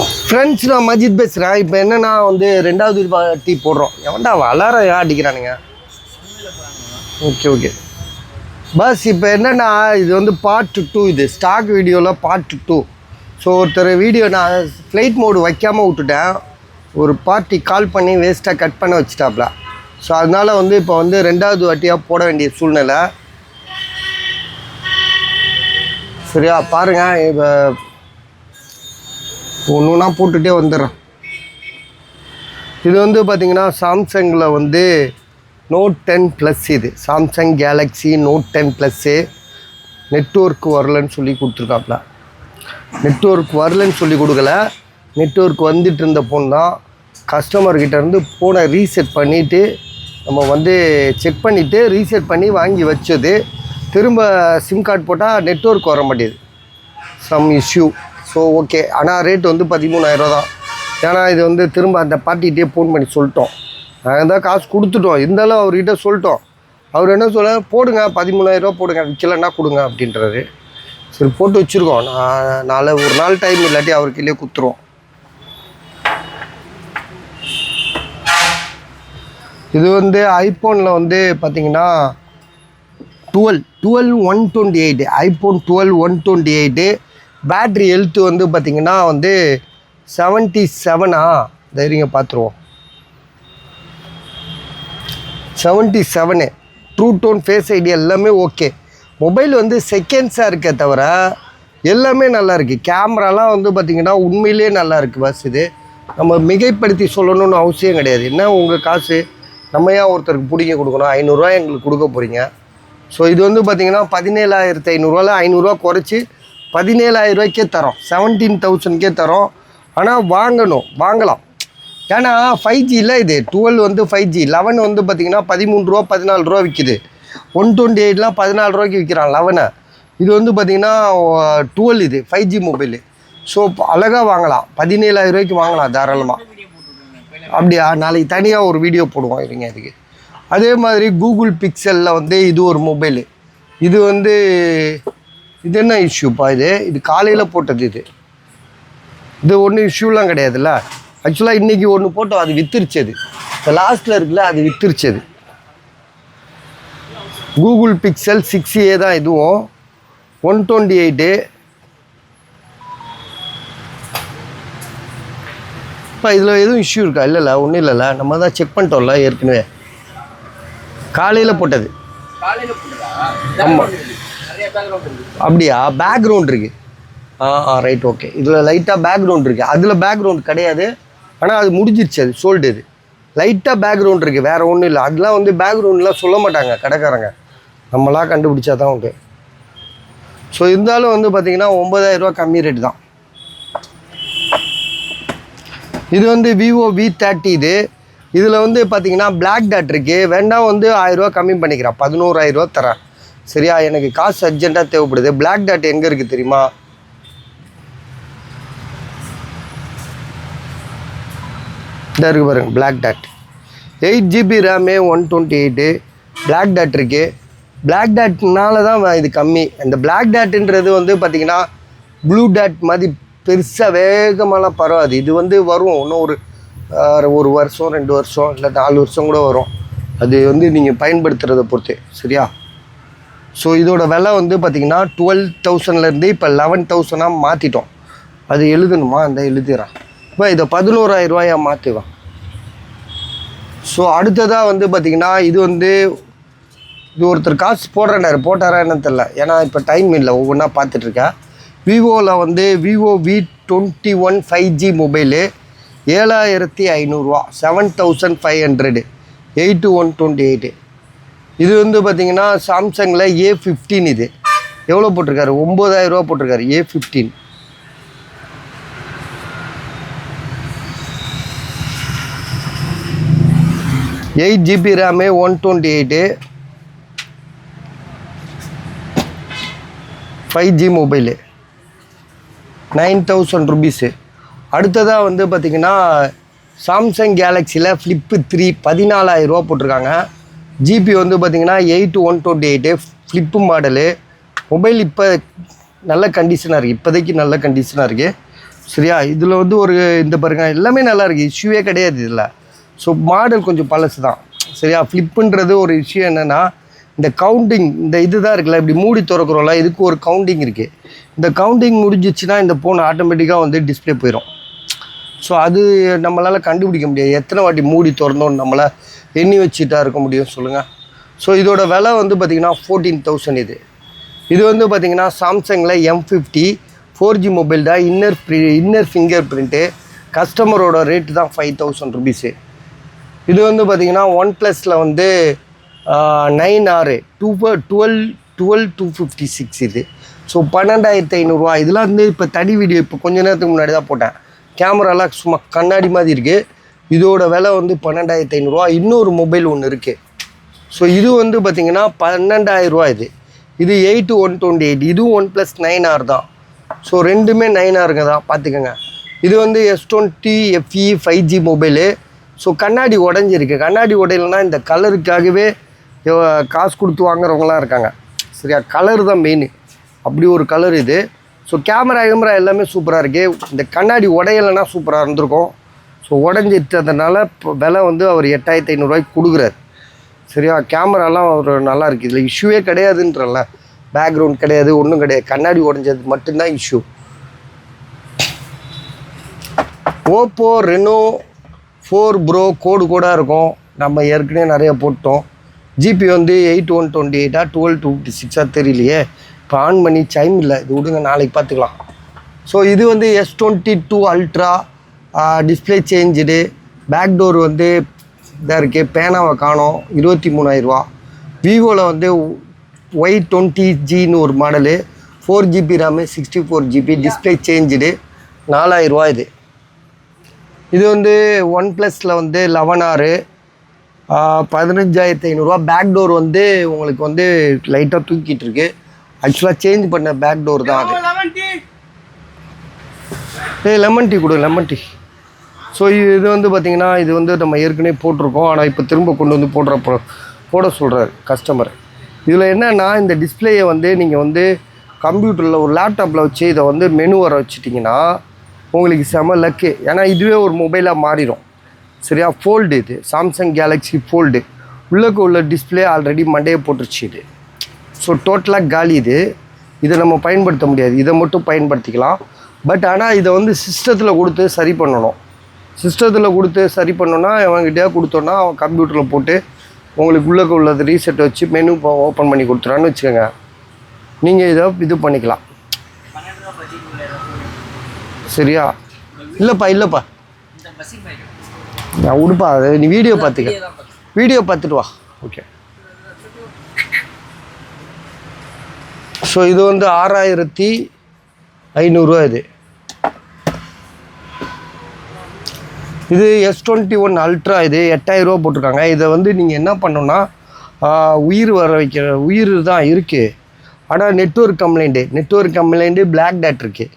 Friends நான் மஜித் பேசுகிறேன். இப்போ என்னென்னா வந்து ரெண்டாவது வாட்டி போடுறோம். எவன்டா வளர அடிக்கிறானுங்க. ஓகே பஸ் இப்போ என்னென்னா இது வந்து பார்ட் 2. இது ஸ்டாக் வீடியோவில் பார்ட் 2. ஸோ ஒருத்தர் வீடியோ நான் ஃப்ளைட் மோடு வைக்காமல் விட்டுட்டேன். ஒரு பார்ட்டி கால் பண்ணி வேஸ்ட்டாக கட் பண்ண வச்சுட்டாப்ல. ஸோ அதனால் வந்து இப்போ வந்து ரெண்டாவது வாட்டியாக போட வேண்டிய சூழ்நிலை. சரியா பாருங்கள், இப்போ ஒன்று ஒன்றா போட்டுகிட்டே வந்துடுறேன். இது வந்து பார்த்திங்கன்னா சாம்சங்கில் வந்து Note 10 ப்ளஸ். இது Samsung Galaxy Note 10 plus. Network வரலன்னு சொல்லி கொடுத்துருக்காப்புல. நெட்வொர்க் வரலன்னு சொல்லி கொடுக்கல, நெட்வொர்க் வந்துட்டு இருந்த ஃபோன் தான். கஸ்டமர்கிட்டேருந்து ஃபோனை ரீசெட் பண்ணிவிட்டு நம்ம வந்து செக் பண்ணிவிட்டு ரீசெட் பண்ணி வாங்கி வச்சது. திரும்ப சிம் கார்டு போட்டால் நெட்வொர்க் வர மாட்டேது, சம் இஷ்யூ. ஸோ ஓகே, ஆனால் ரேட் வந்து 13,000 தான். ஏன்னா இது வந்து திரும்ப அந்த பார்ட்டிகிட்டே ஃபோன் பண்ணி சொல்லிட்டோம். நாங்கள் தான் காசு கொடுத்துட்டோம், இருந்தாலும் அவர்கிட்ட சொல்லிட்டோம். அவர் என்ன சொல்ல, போடுங்க 13,000 போடுங்க, விற்கலன்னா கொடுங்க அப்படின்றாரு. சரி போட்டு வச்சுருக்கோம். நான் ஒரு நாள் டைம் இல்லாட்டி அவருக்கிலே கொடுத்துருவோம். இது வந்து ஐஃபோனில் வந்து பார்த்திங்கன்னா 12 128, ஐஃபோன் 12 128. பேட்ரி ஹெல்த்து வந்து பார்த்திங்கன்னா வந்து 77. தைரியங்க பார்த்துருவோம். 77. ட்ரூ டோன், ஃபேஸ் ஐடி எல்லாமே ஓகே. மொபைல் வந்து செகண்ட்ஸாக இருக்கே தவிர எல்லாமே நல்லா இருக்குது. கேமராலாம் வந்து பார்த்திங்கன்னா உண்மையிலே நல்லா இருக்குது. பஸ் இது நம்ம மிகைப்படுத்தி சொல்லணும்னு அவசியம் கிடையாது. என்ன உங்கள் காசு நம்ம ஏன் ஒருத்தருக்கு பிடிக்க கொடுக்கணும்? 500 எங்களுக்கு கொடுக்க போகிறீங்க. ஸோ இது வந்து பார்த்திங்கன்னா 17,500 500 குறைச்சி 17,000 தரோம். 17,000 தரோம். ஆனால் வாங்கலாம். ஏன்னா 5G இல்லை இது. 12 வந்து 5G. 11 வந்து பார்த்திங்கன்னா 13 14 விற்கிது. 128 14 விற்கிறான் 11. இது வந்து பார்த்திங்கன்னா 12 இது 5G மொபைலு. ஸோ அழகாக வாங்கலாம், 17,000 வாங்கலாம் தாராளமாக. அப்படியா, நாளைக்கு தனியாக ஒரு வீடியோ போடுவோம் இருங்க இதுக்கு. அதே மாதிரி கூகுள் பிக்சலில் வந்து இது ஒரு மொபைலு. இது வந்து இது என்ன இஷ்யூப்பா? இது காலையில் போட்டது. இது ஒன்றும் இஷ்யூலாம் கிடையாதுல்ல. ஆக்சுவலாக இன்றைக்கி ஒன்று போட்டோம், அது வித்துருச்சது. இப்போ லாஸ்ட்டில் இருக்குல்ல, அது வித்துருச்சது. கூகுள் பிக்சல் 6a தான் இதுவும். 128. இப்போ இதில் எதுவும் இஷ்யூ இருக்கா? இல்லைல்ல, ஒன்றும் இல்லைல்ல. நம்ம தான் செக் பண்ணிட்டோம்ல ஏற்கனவே. காலையில் போட்டது. ஆமாம். அப்படியா, பேக்ரவுண்ட் இருக்குது. Right, okay. இதில் லைட்டாக பேக்ரவுண்ட் இருக்குது, அதில் பேக்ரவுண்ட் கிடையாது. ஆனால் அது முடிஞ்சிருச்சு, அது சோல்டு. இது லைட்டாக பேக்ரவுண்ட் இருக்குது, வேறு ஒன்றும் இல்லை. அதெலாம் வந்து பேக்ரவுண்ட்லாம் சொல்ல மாட்டாங்க கடைக்காரங்க, நம்மளாம் கண்டுபிடிச்சா தான் உண்டு. ஸோ இருந்தாலும் வந்து பார்த்திங்கன்னா 9,000 கம்மி ரேட்டு தான். இது வந்து விவோ V30. இதில் வந்து பார்த்திங்கன்னா பிளாக் டாட் இருக்குது. வேண்டாம் வந்து 1000 கம்மி பண்ணிக்கிறேன், 11,000 தரேன். சரியா, எனக்கு காசு அர்ஜென்ட்டாக தேவைப்படுது. பிளாக் டாட் எங்கே இருக்குது தெரியுமா? இந்த இருக்குது பாருங்கள், black dot. 8GB RAM, 128. Black dot இருக்குது. பிளாக் டாட்னால தான் இது கம்மி. அந்த பிளாக் டாட்டுன்றது வந்து பார்த்திங்கன்னா ப்ளூ டாட் மாதிரி பெருசாக வேகமாலாம் பரவாது. இது வந்து வரும் இன்னும் ஒரு வருஷம் 2 வருஷம் இல்லை 4 வருஷம் கூட வரும். அது வந்து நீங்கள் பயன்படுத்துகிறத பொறுத்து. சரியா, ஸோ இதோட விலை வந்து பார்த்திங்கன்னா 12,000லேருந்து இப்போ 11,000 மாற்றிட்டோம். அது எழுதணுமா? அந்த எழுதிடுறேன். இப்போ இதை 11,000 மாற்றுவேன். ஸோ அடுத்ததாக வந்து பார்த்திங்கன்னா இது ஒருத்தர் காசு போட்டாரா என்னன்னு தெரில. ஏன்னா இப்போ டைம் இல்லை, ஒவ்வொன்றா பார்த்துட்ருக்கேன். விவோவில் வந்து விவோ V21 5G மொபைலு 7,500, 7,500, 8/128. இது வந்து பார்த்திங்கன்னா சாம்சங்கில் A15. இது எவ்வளோ போட்டிருக்காரு? 9,000 போட்டிருக்காரு. A15 8GB RAM, 128, 5G mobile, 9,000 rupees. அடுத்ததாக வந்து பார்த்திங்கன்னா சாம்சங் கேலக்ஸியில் ஃப்ளிப்பு 3 14,000 போட்டிருக்காங்க. ஜிபி வந்து பார்த்திங்கன்னா 8/128 ஃப்ளிப்பு மாடலு. மொபைல் இப்போ நல்ல கண்டிஷனாக இருக்குது, இப்போதைக்கு நல்ல கண்டிஷனாக இருக்குது. சரியா? இதில் வந்து ஒரு இந்த பாருங்க எல்லாமே நல்லா இருக்குது, இஷ்யூவே கிடையாது இதில். ஸோ மாடல் கொஞ்சம் பழசு தான். சரியா? ஃப்ளிப்புன்றது ஒரு இஷ்யூ என்னென்னா இந்த கவுண்டிங் இந்த இது தான் இருக்குல்ல, இப்படி மூடி திறக்கிறோம்ல, இதுக்கு ஒரு கவுண்டிங் இருக்குது. இந்த கவுண்டிங் முடிஞ்சிச்சுன்னா இந்த ஃபோன் ஆட்டோமேட்டிக்காக வந்து டிஸ்பிளே போயிடும். ஸோ அது நம்மளால் கண்டுபிடிக்க முடியாது, எத்தனை வாட்டி மூடி திறந்தோன்னு நம்மளால் எண்ணி வச்சுட்டா இருக்க முடியும் சொல்லுங்கள். ஸோ இதோட விலை வந்து பார்த்திங்கன்னா 14,000 இது. இது வந்து பார்த்திங்கன்னா சாம்சங்கில் M50 4G மொபைல் தான். Inner finger print. கஸ்டமரோட ரேட்டு தான் 5,000 ருபீஸு. இது வந்து பார்த்திங்கன்னா OnePlusல வந்து 9R 256 இது. ஸோ 12,500 இதெல்லாம் வந்து இப்போ தனி வீடியோ இப்போ கொஞ்ச நேரத்துக்கு முன்னாடி தான் போட்டேன். கேமராலாம் சும்மா கண்ணாடி மாதிரி இருக்குது. இதோட விலை வந்து 12,500. இன்னொரு மொபைல் ஒன்று இருக்குது. ஸோ இது வந்து பார்த்திங்கன்னா 12,000 இது. இது 8/128. இதுவும் OnePlus 9R தான். ஸோ ரெண்டுமே 9Rங்க தான், பார்த்துக்கோங்க. இது வந்து S20 FE 5G mobile. So கண்ணாடி உடஞ்சிருக்கு. கண்ணாடி உடையலைன்னா இந்த கலருக்காகவே காசு கொடுத்து வாங்குறவங்களாம் இருக்காங்க. சரியா? கலர் தான் மெயின். அப்படி ஒரு கலர் இது. ஸோ கேமரா எல்லாமே சூப்பராக இருக்குது. இந்த கண்ணாடி உடையலைன்னா சூப்பராக இருந்திருக்கும். ஸோ உடஞ்சிட்டதுனால இப்போ விலை வந்து அவர் 8,500 கொடுக்குறாரு. சரியா? கேமராலாம் ஒரு நல்லா இருக்குது. இதில் இஷ்யூவே கிடையாதுன்றல, பேக்ரவுண்ட் கிடையாது, ஒன்றும் கிடையாது, கண்ணாடி உடஞ்சது மட்டும்தான் இஷ்யூ. ஓப்போ ரெனோ 4 ப்ரோ கோடாக இருக்கும். நம்ம ஏற்கனவே நிறைய போட்டோம். ஜிபி வந்து 8/128 12/256 தெரியலையே. இப்போ ஆன் பண்ணி டைம் இல்லை, இது விடுங்க, நாளைக்கு பார்த்துக்கலாம். ஸோ இது வந்து S22 Ultra display changed. Back door வந்து இதாக இருக்குது. பேனாவை காணோம், 23,000. விவோவில் வந்து Y20Gன்னு ஒரு model, 4GB RAM 64GB display changed, 4,000 இது. இது வந்து OnePlusல வந்து 11R 15,500. பேக் டோர் வந்து உங்களுக்கு வந்து லைட்டாக தூக்கிட்டு இருக்கு. ஆக்சுவலாக சேஞ்ச் பண்ண பேக் டோர் தான் அது. லெமன் டீ கொடு, லெமன் டீ. ஸோ இது வந்து பார்த்திங்கன்னா இது வந்து நம்ம ஏற்கனவே போட்டிருக்கோம். ஆனால் இப்போ திரும்ப கொண்டு வந்து போட சொல்கிறார் கஸ்டமர். இதில் என்னென்னா இந்த டிஸ்பிளேயை வந்து நீங்கள் வந்து கம்ப்யூட்டரில் ஒரு லேப்டாப்பில் வச்சு இதை வந்து மெனு வர வச்சிட்டிங்கன்னா உங்களுக்கு செம லக்கு. ஏன்னா இதுவே ஒரு மொபைலாக மாறிடும். சரியா? ஃபோல்டு இது சாம்சங் கேலக்ஸி ஃபோல்டு. உள்ளக்கு உள்ள டிஸ்பிளே ஆல்ரெடி மண்டையை போட்டுருச்சு இது. ஸோ டோட்டலாக காலி இது. இதை நம்ம பயன்படுத்த முடியாது, இதை மட்டும் பயன்படுத்திக்கலாம். பட் ஆனால் இதை வந்து சிஸ்டத்தில் கொடுத்து சரி பண்ணணும். சிஸ்டத்தில் கொடுத்து சரி பண்ணோன்னா அவங்ககிட்டயா கொடுத்தோன்னா அவன் கம்ப்யூட்டரில் போட்டு உங்களுக்கு உள்ளக்க உள்ளது ரீசெட் வச்சு மெனு ஓப்பன் பண்ணி கொடுத்துறான்னு வச்சுக்கோங்க. நீங்கள் இதை இது பண்ணிக்கலாம். சரியா? இல்லைப்பா நான் உடுப்பா, அது நீ வீடியோ பார்த்துட்டு வா. ஓகே. ஸோ இது வந்து 6,500 இது. இது S21 Ultra இது 8,000 போட்டிருக்காங்க. இதை வந்து நீங்கள் என்ன பண்ணணுன்னா உயிர் வர வைக்கிற உயிர் தான் இருக்குது. ஆனால் நெட்வொர்க் கம்ப்ளைண்ட்டு பிளாக் டேட் இருக்குது.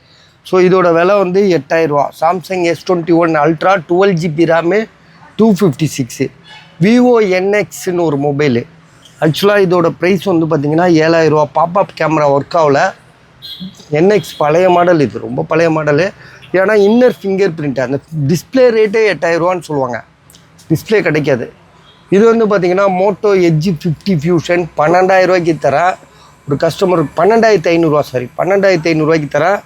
ஸோ இதோட விலை வந்து 8,000. Samsung S21 Ultra 12GB RAM 256. Vivo NXன்னு ஒரு மொபைலு. ஆக்சுவலாக இதோட ப்ரைஸ் வந்து பார்த்திங்கன்னா 7,000. பாப்அப் கேமரா ஒர்க் ஆகல. NX பழைய மாடல், இது ரொம்ப பழைய மாடலு. ஏன்னா இன்னர் ஃபிங்கர் பிரிண்ட், அந்த டிஸ்பிளே ரேட்டே 8,000 சொல்லுவாங்க, டிஸ்பிளே கிடைக்காது. இது வந்து பார்த்திங்கன்னா மோட்டோ எட்ஜ் 50 ஃபியூஷன் 12,000 தரேன் ஒரு கஸ்டமர். 12,500 தரேன்.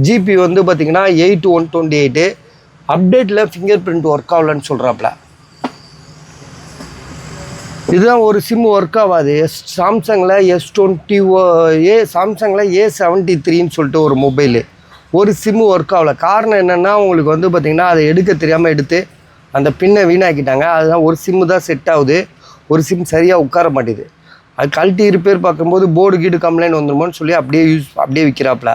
ஜிபி வந்து பார்த்திங்கன்னா 8/128. அப்டேட்டில் ஃபிங்கர் பிரிண்ட் ஒர்க் ஆகலன்னு சொல்கிறாப்புல. இதுதான் ஒரு சிம் ஒர்க் ஆகாது. சாம்சங்கில் சாம்சங்கில் A73ன்னு சொல்லிட்டு ஒரு மொபைலு, ஒரு சிம்மு ஒர்க் ஆகல. காரணம் என்னென்னா உங்களுக்கு வந்து பார்த்திங்கன்னா அதை எடுக்க தெரியாமல் எடுத்து அந்த பின்னை வீணாக்கிட்டாங்க. அதுதான் ஒரு சிம்மு தான் செட் ஆகுது, ஒரு சிம் சரியாக உட்கார மாட்டேது. அது கழட்டி ரிப்பேர் பார்க்கும்போது போர்டு கீடு கம்ப்ளைண்ட் வந்துருமோன்னு சொல்லி அப்படியே விற்கிறாப்புல.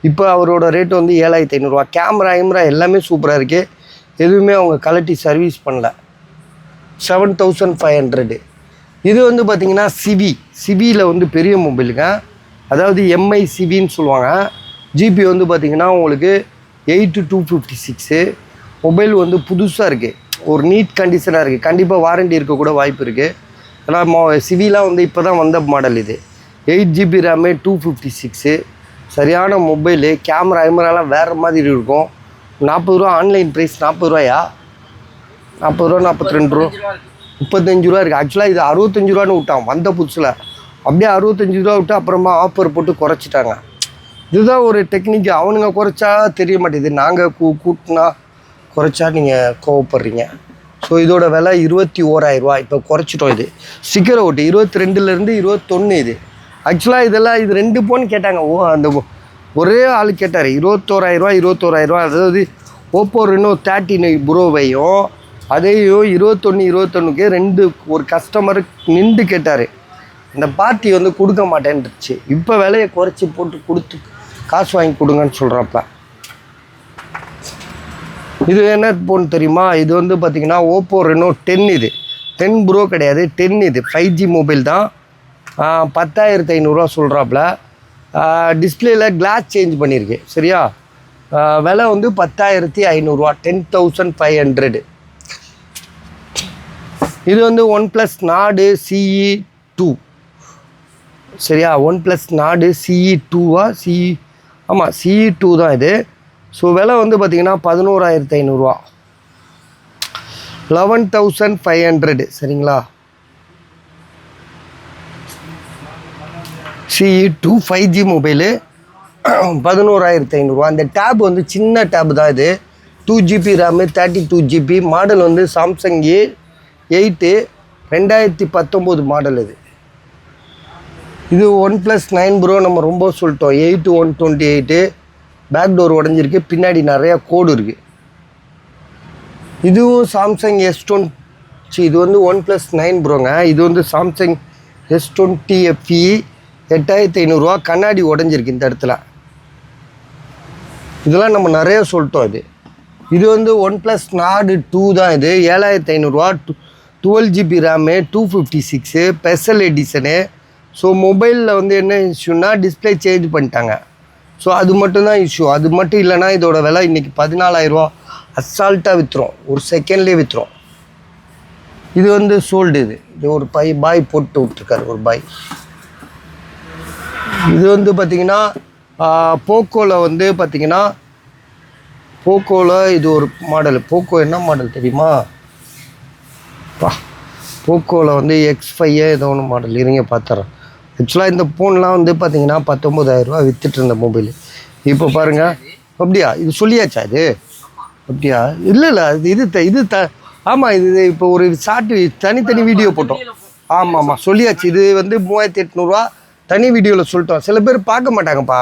இப்போ அவரோட ரேட்டு வந்து 7,500. கேமரா எல்லாமே சூப்பராக இருக்குது. எதுவுமே அவங்க கழட்டி சர்வீஸ் பண்ணல. 7,500. இது வந்து பார்த்திங்கன்னா சிவியில் வந்து பெரிய மொபைலுங்க, அதாவது MI சிவின்னு சொல்லுவாங்க. ஜிபி வந்து பார்த்திங்கன்னா உங்களுக்கு 8/256. மொபைல் வந்து புதுசாக இருக்குது, ஒரு நீட் கண்டிஷனாக இருக்குது. கண்டிப்பாக வாரண்டி இருக்கக்கூட வாய்ப்பு இருக்குது. ஏன்னா சிவிலாம் வந்து இப்போ தான் வந்த மாடல் இது. 8GB RAM 256. சரியான மொபைலு. கேமராலாம் வேறு மாதிரி இருக்கும். 40 ரூபா ஆன்லைன் ப்ரைஸ். 40 ரூபாயா? 40 ரூபா, 42 ரூபா, 35 ரூபா இருக்குது. ஆக்சுவலாக இது 65 ரூபான்னு விட்டான் வந்த புதுசில். அப்படியே 65 ரூபா விட்டு அப்புறமா ஆஃபர் போட்டு குறைச்சிட்டாங்க. இதுதான் ஒரு டெக்னிக். அவனுங்க குறைச்சா தெரிய மாட்டேது, நாங்கள் கூட்டினா குறைச்சா நீங்கள் கோவப்படுறீங்க. ஸோ இதோட விலை 21,000 ரூபா. இப்போ குறைச்சிட்டோம். இது ஸ்டிக்கரை ஒட்டி 22லேருந்து 21 இது. ஆக்சுவலாக இதெல்லாம் இது 2 போன்னு கேட்டாங்க. அந்த ஒரே ஆள் கேட்டார் 21,000 ரூபா 21,000 ரூபா. அதாவது ஓப்போ ரெனோ 13 ப்ரோவையும் அதையும் 21க்கு 2 ஒரு கஸ்டமர் நின்று கேட்டார். இந்த பார்ட்டி வந்து கொடுக்க மாட்டேன்ருச்சு. இப்போ விலையை குறைச்சி போட்டு கொடுத்து காசு வாங்கி கொடுங்கன்னு சொல்கிறப்ப. இது என்ன ஃபோன் தெரியுமா? இது வந்து பார்த்திங்கன்னா ஓப்போ ரெனோ 10. இது 10 ப்ரோ கிடையாது, 10 இது 5G மொபைல் தான். 10,500 ரூபா சொல்கிறாப்புல. டிஸ்பிளேயில் கிளாஸ் சேஞ்ச் பண்ணியிருக்கு. சரியா? விலை வந்து 10,500 ரூபா, 10,500. இது வந்து OnePlus Nord CE2. சரியா? OnePlus Nord CE2வா ஆமாம் CE2 தான் இது. ஸோ விலை வந்து பார்த்திங்கன்னா 11,500 ரூபா, 11,500. சரிங்களா? CE2 5G மொபைலு 11,500 ரூபா. அந்த டேப் வந்து சின்ன டேப் தான் இது. 2GB RAM, 32GB. மாடல் வந்து சாம்சங் A8 2019 மாடல் இது. இது OnePlus 9 ப்ரோ நம்ம ரொம்ப சொல்லிட்டோம். 8128. பேக் டோர் உடஞ்சிருக்கு, பின்னாடி நிறையா கோடு இருக்குது. இதுவும் சாம்சங் S20. இது வந்து OnePlus 9 ப்ரோங்க. இது வந்து சாம்சங் S20 FE 8,500 ரூபா. கண்ணாடி உடஞ்சிருக்கு இந்த இடத்துல. இதெல்லாம் நம்ம நிறைய சொல்லிட்டோம். இது வந்து OnePlus Nord 2 தான். இது 7,500 ரூபா. 12GB RAM, 256 special edition. So மொபைலில் வந்து என்ன இஷ்யூன்னா டிஸ்பிளே சேஞ்ச் பண்ணிட்டாங்க. ஸோ அது மட்டும்தான் இஷ்யூ. அது மட்டும் இல்லைனா இதோட விலை இன்றைக்கி 14,000 ரூபா அசால்ட்டாக விற்றுரும், ஒரு செகண்ட்லேயே விற்றுரும். இது வந்து சோல்டு. இது ஒரு பாய் போட்டு விட்ருக்காரு, ஒரு பாய். இது வந்து பார்த்திங்கன்னா போக்கோவில் வந்து பார்த்திங்கன்னா போக்கோவில் இது ஒரு மாடல். போக்கோ என்ன மாடல் தெரியுமா? போக்கோவில் வந்து X5 ஏதோ ஒன்று மாடல். இருங்க பார்த்துறேன். ஆக்சுவலாக இந்த ஃபோன்லாம் வந்து பார்த்திங்கன்னா 19,000 ரூபா விற்றுட்டு இருந்த மொபைல். இப்போ பாருங்கள். அப்படியா? இது சொல்லியாச்சா? இது அப்படியா? இல்லை இது ஆமாம். இது இப்போ ஒரு ஷார்ட் தனித்தனி வீடியோ போட்டோம். ஆமாம் சொல்லியாச்சு. இது வந்து 3,800 தனி வீடியோவில் சொல்லிட்டோம். சில பேர் பார்க்க மாட்டாங்கப்பா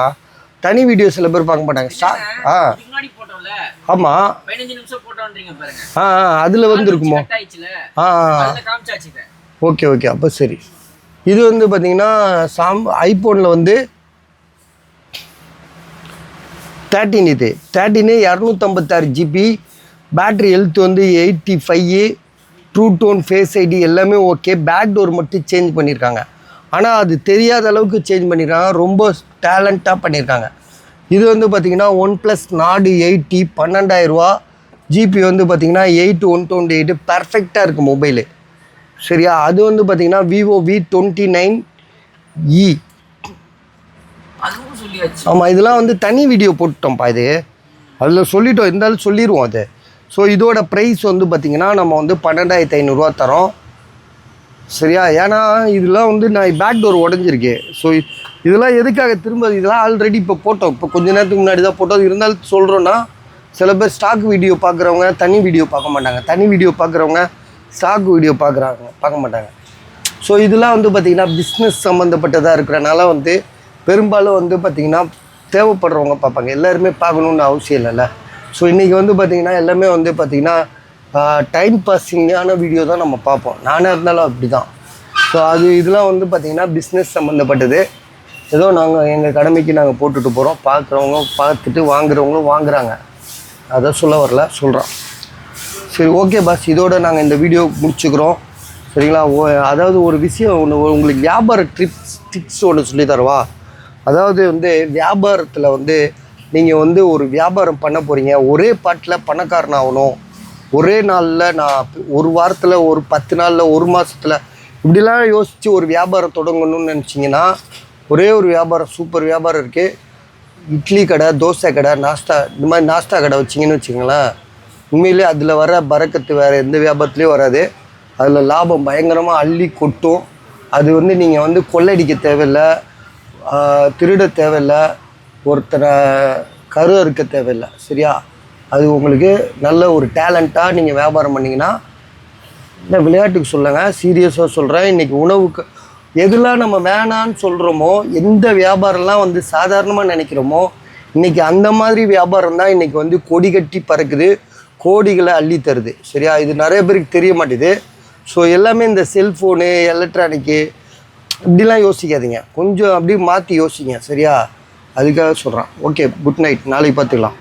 தனி வீடியோ. சில பேர் பார்க்க மாட்டாங்க. ஆமாம் அதில் வந்து இருக்குமோ? ஓகே அப்போ சரி. இது வந்து பார்த்திங்கன்னா ஐஃபோனில் வந்து 13. இது 13 256GB. பேட்ரி ஹெல்த் வந்து 85. ட்ரூ டோன், ஃபேஸ் ஐடி எல்லாமே ஓகே. பேக் டோர் மட்டும் சேஞ்ச் பண்ணியிருக்காங்க. ஆனால் அது தெரியாத அளவுக்கு சேஞ்ச் பண்ணியிருக்காங்க. ரொம்ப டேலண்ட்டாக பண்ணியிருக்காங்க. இது வந்து பார்த்திங்கன்னா OnePlus Nord 8 12,000 ரூபா. ஜிபி வந்து பார்த்திங்கன்னா 8/128. பர்ஃபெக்டாக இருக்குது மொபைலு. சரியா? அது வந்து பார்த்திங்கன்னா Vivo V29e. ஆமாம் இதெல்லாம் வந்து தனி வீடியோ போட்டோம்ப்பா. இது அதில் சொல்லிட்டோம், இருந்தாலும் சொல்லிடுவோம் அது. ஸோ இதோட ப்ரைஸ் வந்து பார்த்திங்கன்னா நம்ம வந்து 12,500 ரூபா தரோம். சரியா? ஏன்னா இதெல்லாம் வந்து நான் பேக் டோர் உடஞ்சிருக்கு. ஸோ இதெல்லாம் எதுக்காக திரும்ப இதெல்லாம் ஆல்ரெடி இப்போ போட்டோம். இப்போ கொஞ்சம் நேரத்துக்கு முன்னாடி தான் போட்டோம். இருந்தாலும் சொல்கிறோன்னா சில பேர் ஸ்டாக் வீடியோ பார்க்குறவங்க தனி வீடியோ பார்க்க மாட்டாங்க. தனி வீடியோ பார்க்குறவங்க ஸ்டாக் வீடியோ பார்க்க மாட்டாங்க. ஸோ இதெல்லாம் வந்து பார்த்திங்கன்னா பிஸ்னஸ் சம்மந்தப்பட்டதாக இருக்கிறனால வந்து பெரும்பாலும் வந்து பார்த்திங்கன்னா தேவைப்படுறவங்க பார்ப்பாங்க. எல்லாருமே பார்க்கணுன்னு அவசியம் இல்லைல்ல. ஸோ இன்றைக்கி வந்து பார்த்திங்கன்னா எல்லாமே வந்து பார்த்திங்கன்னா டைம் பாஸிங்கான வீடியோ தான் நம்ம பார்ப்போம். நானே இருந்தாலும் அப்படி தான். ஸோ இதெல்லாம் வந்து பார்த்திங்கன்னா பிஸ்னஸ் சம்மந்தப்பட்டது. ஏதோ நாங்கள் எங்கள் கடமைக்கு நாங்கள் போட்டுட்டு போகிறோம். பார்க்குறவங்க பார்த்துட்டு வாங்குறவங்களும் வாங்குகிறாங்க. அதை சொல்ல வரல, சொல்கிறோம். சரி ஓகே பாஸ், இதோடு நாங்கள் இந்த வீடியோ முடிச்சுக்கிறோம். சரிங்களா? அதாவது ஒரு விஷயம் ஒன்று உங்களுக்கு வியாபார டிப்ஸ் ஒன்று சொல்லி தரவா? அதாவது வந்து வியாபாரத்தில் வந்து நீங்கள் வந்து ஒரு வியாபாரம் பண்ண போகிறீங்க. ஒரே பாட்டில் பணக்காரன் ஆகணும், ஒரே நாளில் நான் ஒரு வாரத்தில், ஒரு 10 நாளில், ஒரு மாதத்தில் இப்படிலாம் யோசித்து ஒரு வியாபாரம் தொடங்கணும்னு நினச்சிங்கன்னா ஒரே ஒரு வியாபாரம், சூப்பர் வியாபாரம் இருக்குது. இட்லி கடை, தோசை கடை, நாஸ்தா, இந்த மாதிரி நாஸ்தா கடை வச்சிங்கன்னு வச்சுங்களேன், உண்மையிலே அதில் வர பறக்கத்து வேறு எந்த வியாபாரத்துலேயும் வராது. அதில் லாபம் பயங்கரமாக அள்ளி கொட்டும். அது வந்து நீங்கள் வந்து கொள்ளடிக்க தேவையில்லை, திருட தேவையில்லை, ஒருத்தரை கரு அறுக்க தேவையில்லை. சரியா? அது உங்களுக்கு நல்ல ஒரு டேலண்ட்டாக நீங்கள் வியாபாரம் பண்ணிங்கன்னா, இந்த விளையாட்டுக்கு சொல்லுங்க, சீரியஸாக சொல்கிறேன். இன்றைக்கி உணவுக்கு எதெல்லாம் நம்ம வேணான்னு சொல்கிறோமோ, எந்த வியாபாரம்லாம் வந்து சாதாரணமாக நினைக்கிறோமோ, இன்றைக்கி அந்த மாதிரி வியாபாரம் தான் இன்றைக்கி வந்து கொடி கட்டி பறக்குது, கோடிகளை அள்ளி தருது. சரியா? இது நிறைய பேருக்கு தெரிய மாட்டேது. ஸோ எல்லாமே இந்த செல்ஃபோனு, எலக்ட்ரானிக்கு இப்படிலாம் யோசிக்காதீங்க, கொஞ்சம் அப்படியே மாற்றி யோசிங்க. சரியா? அதுக்காக சொல்கிறேன். ஓகே, குட் நைட், நாளைக்கு பார்த்துக்கலாம்.